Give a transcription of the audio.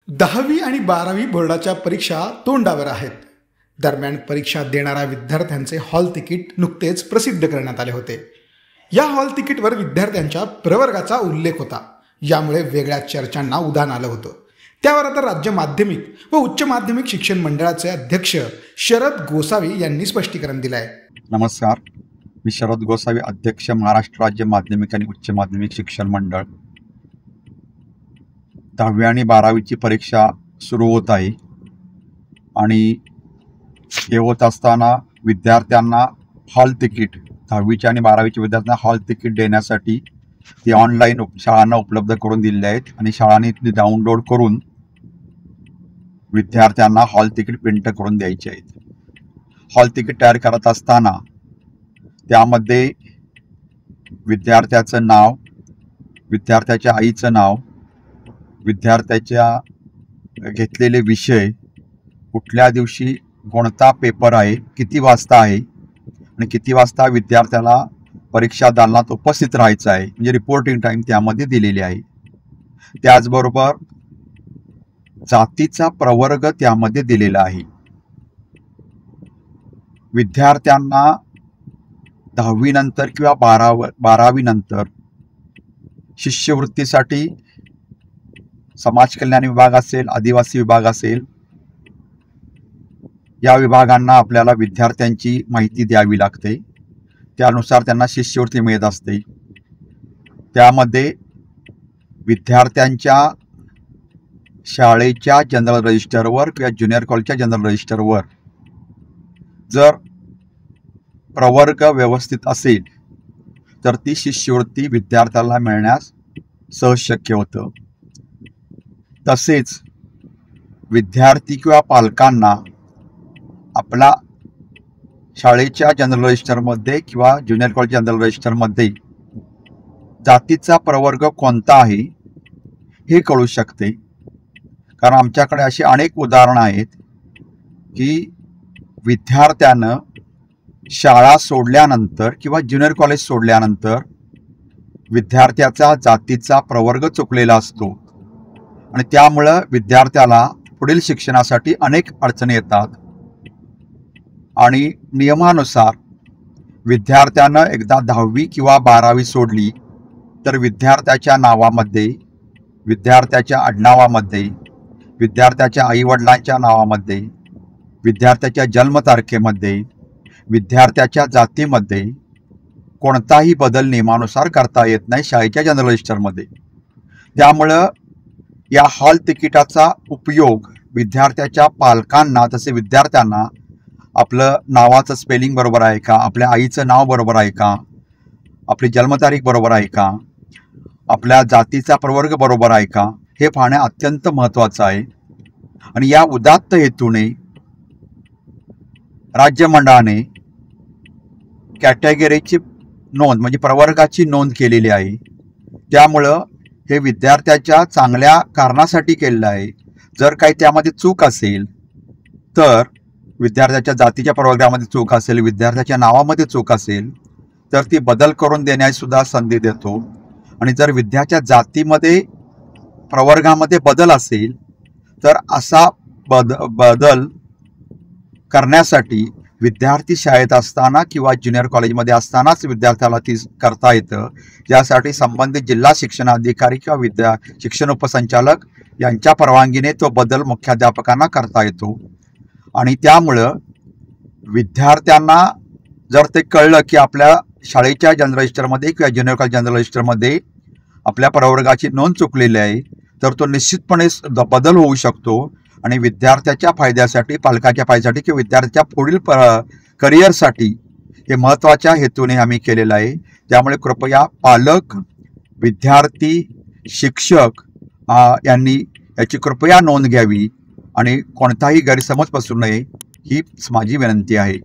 10वी आणि 12वी बोर्डाच्या परीक्षा तोंडावर आहेत. दरम्यान परीक्षा देणाऱ्या विद्यार्थ्यांचे हॉल तिकीट नुकतेच प्रसिद्ध करण्यात आले होते. या हॉल तिकीटवर विद्यार्थ्यांच्या प्रवर्गाचा उल्लेख होता. यामुळे वेगळ्या चर्चांना उधाण आलं होतं. त्यावर आता राज्य माध्यमिक व उच्च माध्यमिक शिक्षण मंडळाचे अध्यक्ष शरद गोसावी यांनी स्पष्टीकरण दिलं आहे. नमस्कार, मी शरद गोसावी, अध्यक्ष, महाराष्ट्र राज्य माध्यमिक आणि उच्च माध्यमिक शिक्षण मंडळ. 10वी आणि 12वीची परीक्षा सुरू होत आहे आणि हे होत असताना विद्यार्थ्यांना हॉल तिकीट, 10वीची आणि 12वीच्या विद्यार्थ्यांना हॉल तिकीट देण्यासाठी ते ऑनलाईन शाळांना उपलब्ध करून दिलेले आहेत आणि शाळांनी ते डाउनलोड करून विद्यार्थ्यांना हॉल तिकीट प्रिंट करून द्यायचे आहेत. हॉल तिकीट तयार करत असताना त्यामध्ये विद्यार्थ्याचं नाव, विद्यार्थ्याच्या आईचं नाव, विद्यार्थ्याच्या घेतलेले विषय, कुठल्या दिवशी कोणता पेपर आहे, किती वाजता आहे आणि किती वाजता विद्यार्थ्याला परीक्षा दालनात उपस्थित राहायचं आहे, म्हणजे रिपोर्टिंग टाईम त्यामध्ये दिलेली आहे. त्याचबरोबर जातीचा प्रवर्ग त्यामध्ये दिलेला आहे. विद्यार्थ्यांना 10वी नंतर किंवा 12वी नंतर शिष्यवृत्तीसाठी समाज कल्याण विभाग असेल, आदिवासी विभाग असेल, या विभागांना आपल्याला विद्यार्थ्यांची माहिती द्यावी लागते. त्यानुसार त्यांना शिष्यवृत्ती मिळत असते. त्यामध्ये विद्यार्थ्यांच्या शाळेच्या जनरल रजिस्टरवर किंवा ज्युनियर कॉलेजच्या जनरल रजिस्टरवर जर प्रवर्ग व्यवस्थित असेल तर ती शिष्यवृत्ती विद्यार्थ्याला मिळण्यास सहज शक्य होतं. तसेच विद्यार्थी किंवा पालकांना आपला शाळेच्या जनरल रजिस्टरमध्ये किंवा ज्युनियर कॉलेज जनरल रजिस्टरमध्ये जातीचा प्रवर्ग कोणता आहे हे कळू शकते. कारण आमच्याकडे अशी अनेक उदाहरणं आहेत की विद्यार्थ्यानं शाळा सोडल्यानंतर किंवा ज्युनियर कॉलेज सोडल्यानंतर विद्यार्थ्याचा जातीचा प्रवर्ग चुकलेला असतो आणि त्यामुळं विद्यार्थ्याला पुढील शिक्षणासाठी अनेक अडचणी येतात. आणि नियमानुसार विद्यार्थ्यानं एकदा 10वी किंवा 12वी सोडली तर विद्यार्थ्याच्या नावामध्ये, विद्यार्थ्याच्या आडनावामध्ये, विद्यार्थ्याच्या आईवडिलांच्या नावामध्ये, विद्यार्थ्याच्या जन्मतारखेमध्ये, विद्यार्थ्याच्या जातीमध्ये कोणताही बदल नियमानुसार करता येत नाही शाळेच्या जनरल रजिस्टरमध्ये. त्यामुळं या हॉल तिकिटाचा उपयोग विद्यार्थ्याच्या पालकांना, तसे विद्यार्थ्यांना आपलं नावाचं स्पेलिंग बरोबर आहे का, आपल्या आईचं नाव बरोबर आहे का, आपली जन्मतारीख बरोबर आहे का, आपल्या जातीचा प्रवर्ग बरोबर आहे का, हे पाहणे अत्यंत महत्त्वाचं आहे. आणि या उदात्त हेतूने राज्य मंडळाने कॅटेगरीची नोंद, म्हणजे प्रवर्गाची नोंद केलेली आहे. त्यामुळं हे विद्यार्थ्याच्या चांगल्या कारणासाठी केलेलं आहे. जर काही त्यामध्ये चूक असेल तर, विद्यार्थ्याच्या जातीच्या प्रवर्गामध्ये चूक असेल, विद्यार्थ्याच्या नावामध्ये चूक असेल तर ती बदल करून देण्यास सुद्धा संधी देतो. आणि जर विद्यार्थ्याच्या जातीमध्ये, प्रवर्गामध्ये बदल असेल तर असा बदल करण्यासाठी विद्यार्थी शाळेत असताना किंवा ज्युनियर कॉलेजमध्ये असतानाच विद्यार्थ्याला ती करता येतं. यासाठी संबंधित जिल्हा शिक्षणाधिकारी किंवा शिक्षण उपसंचालक यांच्या परवानगीने तो बदल मुख्याध्यापकांना करता येतो. आणि त्यामुळं विद्यार्थ्यांना जर ते कळलं की आपल्या शाळेच्या जनरल रजिस्टरमध्ये किंवा ज्युनियर कॉलेज जनरल रजिस्टरमध्ये आपल्या प्रवर्गाची नोंद चुकलेली आहे तर तो निश्चितपणे बदल होऊ शकतो. आणि विद्यार्थ्याच्या फायद्यासाठी, पालकाच्या फायद्यासाठी किंवा विद्यार्थ्याच्या पुढील करिअरसाठी हे महत्त्वाच्या हेतूने आम्ही केलेलं आहे. त्यामुळे कृपया पालक, विद्यार्थी, शिक्षक यांनी याची कृपया नोंद घ्यावी आणि कोणताही गैरसमज पसरू नये, ही माझी विनंती आहे.